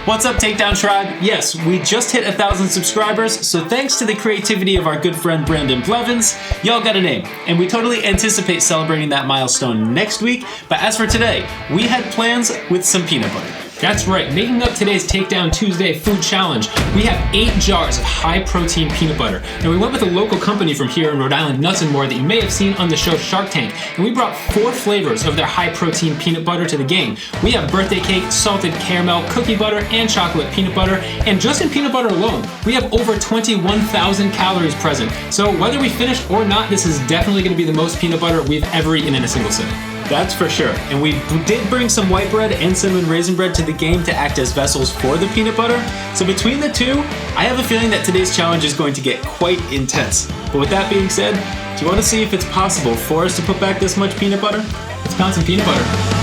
What's up, Takedown Tribe? Yes, we just hit 1,000 subscribers, so thanks to the creativity of our good friend Brandon Blevins, y'all got a name, and we totally anticipate celebrating that milestone next week. But as for today, we had plans with some peanut butter. That's right, making up today's Takedown Tuesday food challenge, we have 8 jars of high-protein peanut butter. Now we went with a local company from here in Rhode Island, Nuts & More, that you may have seen on the show Shark Tank, and we brought 4 flavors of their high-protein peanut butter to the game. We have birthday cake, salted caramel, cookie butter, and chocolate peanut butter, and just in peanut butter alone, we have over 21,000 calories present. So whether we finish or not, this is definitely going to be the most peanut butter we've ever eaten in a single sitting. That's for sure. And we did bring some white bread and cinnamon raisin bread to the game to act as vessels for the peanut butter. So between the two, I have a feeling that today's challenge is going to get quite intense. But with that being said, do you want to see if it's possible for us to put back this much peanut butter? Let's pound some peanut butter.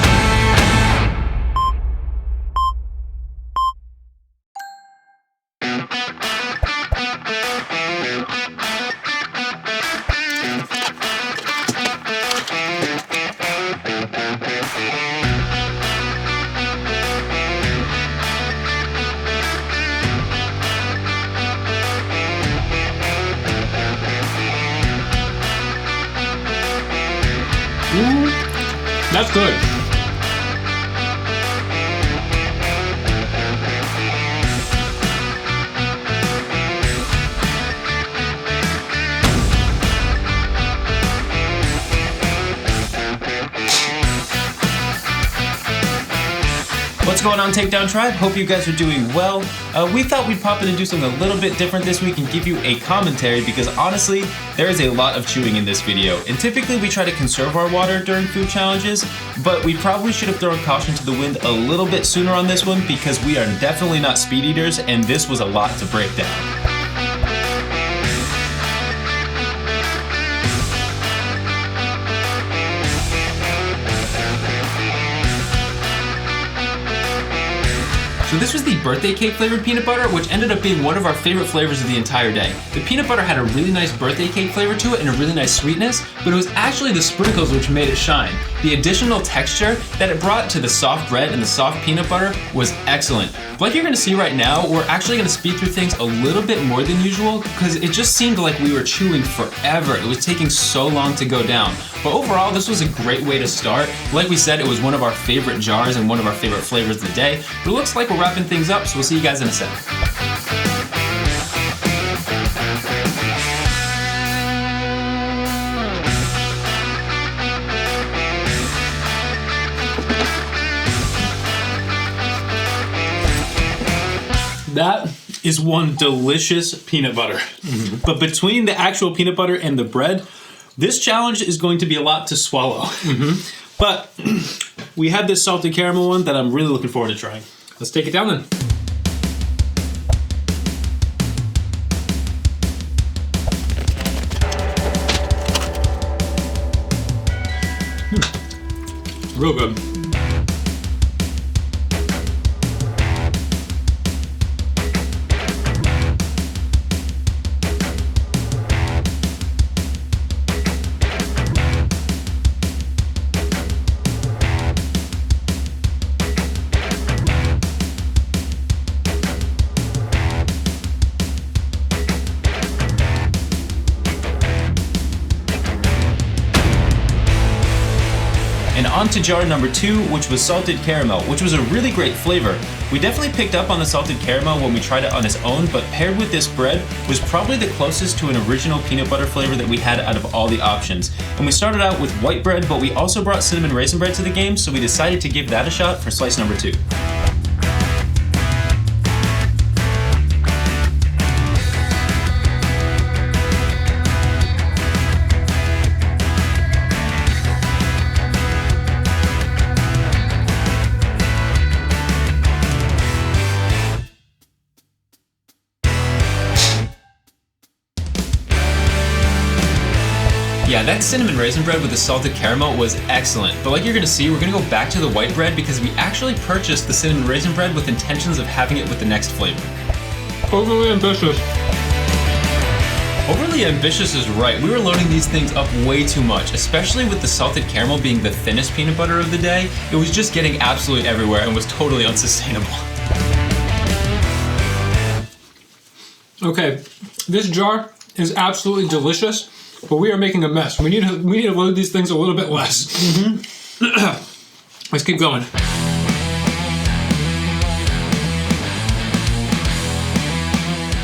That's good. What's going on, Takedown Tribe? Hope you guys are doing well. We thought we'd pop in and do something a little bit different this week and give you a commentary because honestly, there is a lot of chewing in this video. And typically we try to conserve our water during food challenges, but we probably should have thrown caution to the wind a little bit sooner on this one because we are definitely not speed eaters and this was a lot to break down. So this was the birthday cake flavored peanut butter, which ended up being one of our favorite flavors of the entire day. The peanut butter had a really nice birthday cake flavor to it and a really nice sweetness, but it was actually the sprinkles which made it shine. The additional texture that it brought to the soft bread and the soft peanut butter was excellent. But like you're gonna see right now, we're actually gonna speed through things a little bit more than usual because it just seemed like we were chewing forever. It was taking so long to go down. But overall, this was a great way to start. Like we said, it was one of our favorite jars and one of our favorite flavors of the day. But it looks like we're wrapping things up, so we'll see you guys in a sec. That is one delicious peanut butter. Mm-hmm. But between the actual peanut butter and the bread, this challenge is going to be a lot to swallow. Mm-hmm. But we have this salted caramel one that I'm really looking forward to trying. Let's take it down then. Real good. And on to jar number 2, which was salted caramel, which was a really great flavor. We definitely picked up on the salted caramel when we tried it on its own, but paired with this bread was probably the closest to an original peanut butter flavor that we had out of all the options. And we started out with white bread, but we also brought cinnamon raisin bread to the game, so we decided to give that a shot for slice number 2. Yeah, that cinnamon raisin bread with the salted caramel was excellent. But like you're gonna see, we're gonna go back to the white bread because we actually purchased the cinnamon raisin bread with intentions of having it with the next flavor. Overly ambitious. Overly ambitious is right. We were loading these things up way too much, especially with the salted caramel being the thinnest peanut butter of the day. It was just getting absolutely everywhere and was totally unsustainable. Okay, this jar is absolutely delicious, but we are making a mess. We need to load these things a little bit less. Let's keep going.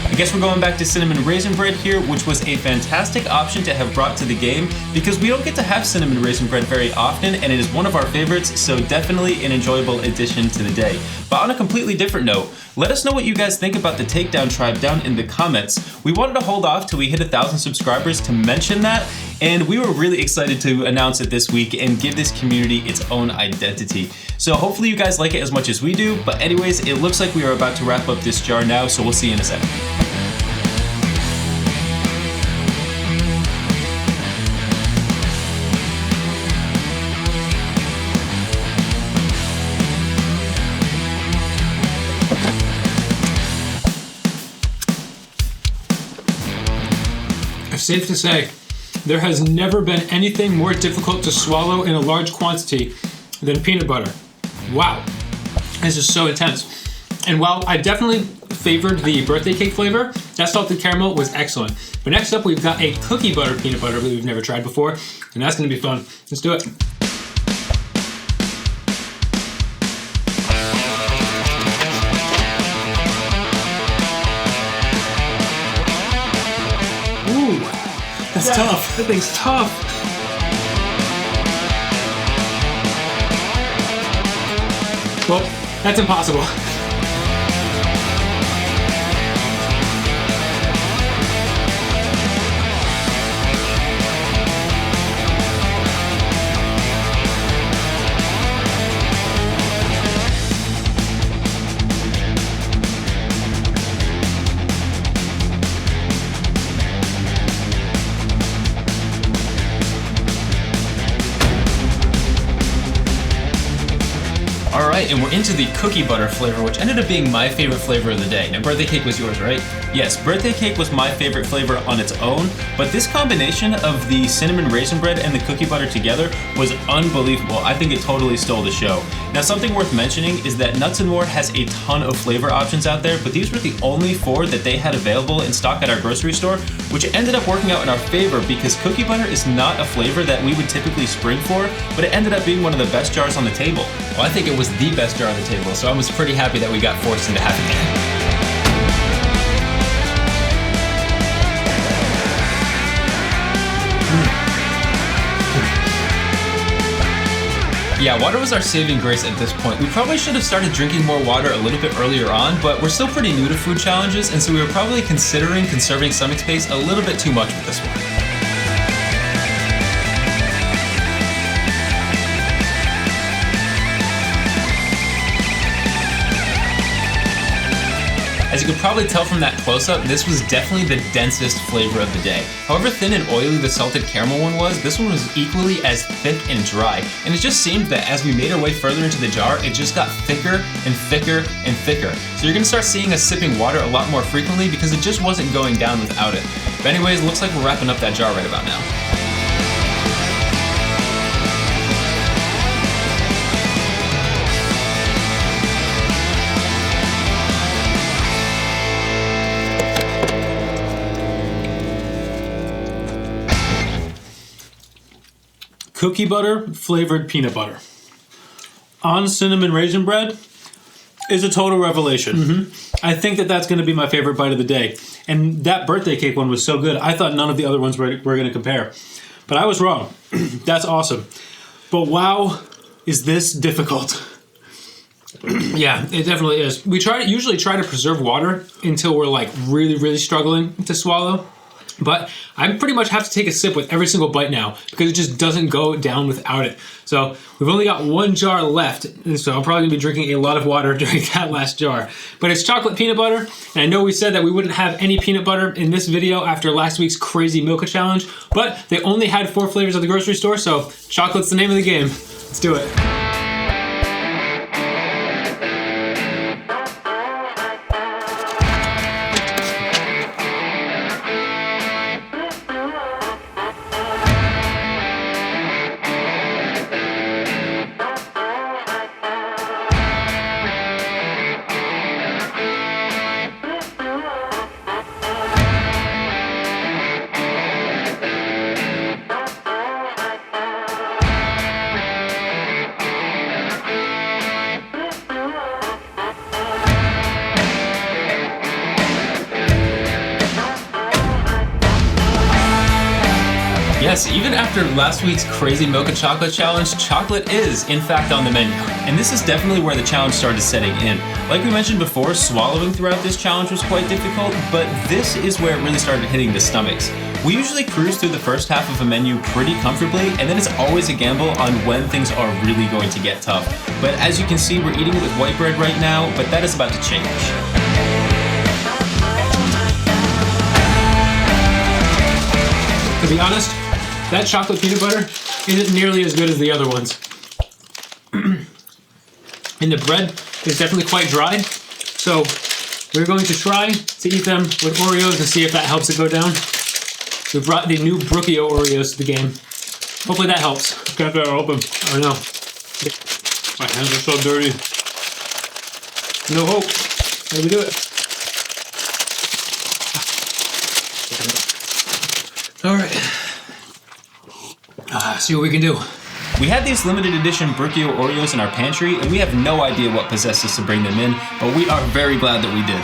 I guess we're going back to cinnamon raisin bread here, which was a fantastic option to have brought to the game because we don't get to have cinnamon raisin bread very often, and it is one of our favorites, so definitely an enjoyable addition to the day. But on a completely different note, let us know what you guys think about the Takedown Tribe down in the comments. We wanted to hold off till we hit 1,000 subscribers to mention that, and we were really excited to announce it this week and give this community its own identity. So hopefully you guys like it as much as we do, but anyways, it looks like we are about to wrap up this jar now, so we'll see you in a second. It's safe to say, there has never been anything more difficult to swallow in a large quantity than peanut butter. Wow, this is so intense. And while I definitely favored the birthday cake flavor, that salted caramel was excellent. But next up, we've got a cookie butter peanut butter that we've never tried before, and that's gonna be fun. Let's do it. That's tough. That thing's tough. Well, that's impossible. Alright, and we're into the cookie butter flavor, which ended up being my favorite flavor of the day. Now, birthday cake was yours, right? Yes, birthday cake was my favorite flavor on its own, but this combination of the cinnamon raisin bread and the cookie butter together was unbelievable. I think it totally stole the show. Now, something worth mentioning is that Nuts & More has a ton of flavor options out there, but these were the only 4 that they had available in stock at our grocery store, which ended up working out in our favor because cookie butter is not a flavor that we would typically spring for, but it ended up being one of the best jars on the table. Well, I think it was the best jar on the table, so I was pretty happy that we got forced into having it. Yeah, water was our saving grace at this point. We probably should have started drinking more water a little bit earlier on, but we're still pretty new to food challenges, and so we were probably considering conserving stomach space a little bit too much with this one. As you could probably tell from that close-up, this was definitely the densest flavor of the day. However thin and oily the salted caramel one was, this one was equally as thick and dry. And it just seemed that as we made our way further into the jar, it just got thicker and thicker and thicker. So you're gonna start seeing us sipping water a lot more frequently because it just wasn't going down without it. But anyways, looks like we're wrapping up that jar right about now. Cookie butter flavored peanut butter on cinnamon raisin bread is a total revelation. I think that that's going to be my favorite bite of the day. And that birthday cake one was so good. I thought none of the other ones were going to compare. But I was wrong. That's awesome. But wow, is this difficult. Yeah, it definitely is. We usually try to preserve water until we're like really, really struggling to swallow. But I pretty much have to take a sip with every single bite now because it just doesn't go down without it. So we've only got 1 jar left, and so I'm probably gonna be drinking a lot of water during that last jar. But it's chocolate peanut butter, and I know we said that we wouldn't have any peanut butter in this video after last week's crazy Milka challenge, but they only had 4 flavors at the grocery store, so chocolate's the name of the game. Let's do it. Yes, even after last week's crazy milk and chocolate challenge, chocolate is, in fact, on the menu. And this is definitely where the challenge started setting in. Like we mentioned before, swallowing throughout this challenge was quite difficult, but this is where it really started hitting the stomachs. We usually cruise through the first half of a menu pretty comfortably, and then it's always a gamble on when things are really going to get tough. But as you can see, we're eating it with white bread right now, but that is about to change. To be honest, that chocolate peanut butter isn't nearly as good as the other ones. And the bread is definitely quite dry, so we're going to try to eat them with Oreos and see if that helps it go down. We brought the new Brookie-O Oreos to the game. Hopefully that helps. Can't get it open. I know. My hands are so dirty. No hope. How do we do it? All right. See what we can do. We had these limited edition Brookie-O Oreos in our pantry, and we have no idea what possessed us to bring them in, but we are very glad that we did.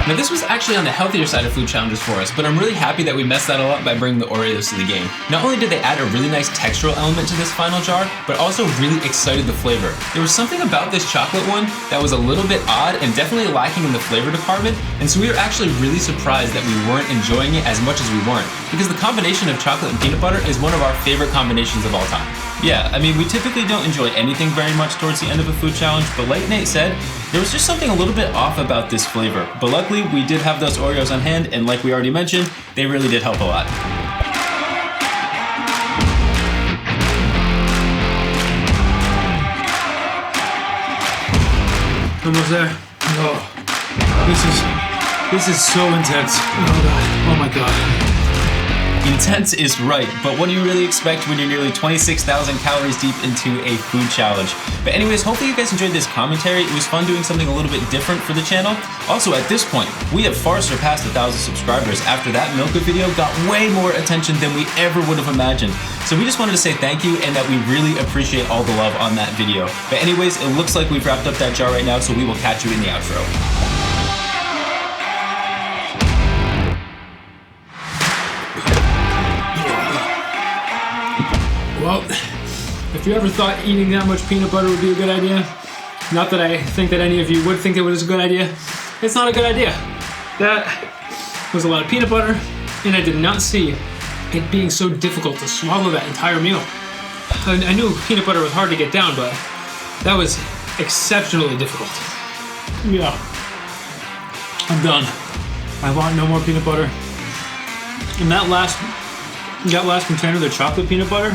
Now this was actually on the healthier side of food challenges for us, but I'm really happy that we messed that all up by bringing the Oreos to the game. Not only did they add a really nice textural element to this final jar, but also really excited the flavor. There was something about this chocolate one that was a little bit odd and definitely lacking in the flavor department, and so we were actually really surprised that we weren't enjoying it as much as we weren't, because the combination of chocolate and peanut butter is one of our favorite combinations of all time. Yeah, I mean, we typically don't enjoy anything very much towards the end of a food challenge, but like Nate said, there was just something a little bit off about this flavor. But luckily, we did have those Oreos on hand, and like we already mentioned, they really did help a lot. Almost there. Oh, this is so intense. Oh god. Oh my god. Intense is right, but what do you really expect when you're nearly 26,000 calories deep into a food challenge? But anyways, hopefully you guys enjoyed this commentary. It was fun doing something a little bit different for the channel. Also, at this point, we have far surpassed 1,000 subscribers. After that Milka video got way more attention than we ever would have imagined. So we just wanted to say thank you and that we really appreciate all the love on that video. But anyways, it looks like we've wrapped up that jar right now, so we will catch you in the outro. Well, if you ever thought eating that much peanut butter would be a good idea, not that I think that any of you would think it was a good idea, it's not a good idea. That was a lot of peanut butter, and I did not see it being so difficult to swallow that entire meal. I knew peanut butter was hard to get down, but that was exceptionally difficult. Yeah. I'm done. I want no more peanut butter. And that last container, the chocolate peanut butter,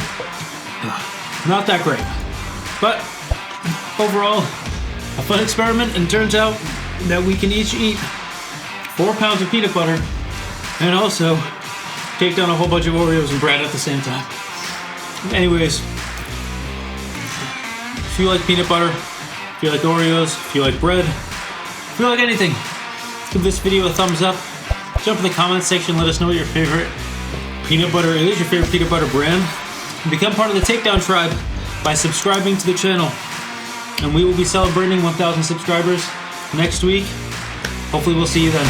not that great. But overall, a fun experiment, and turns out that we can each eat 4 pounds of peanut butter and also take down a whole bunch of Oreos and bread at the same time. Anyways, if you like peanut butter, if you like Oreos, if you like bread, if you like anything, give this video a thumbs up. Jump in the comments section, let us know what your favorite peanut butter is, your favorite peanut butter brand. And become part of the Takedown Tribe by subscribing to the channel. And we will be celebrating 1,000 subscribers next week. Hopefully we'll see you then.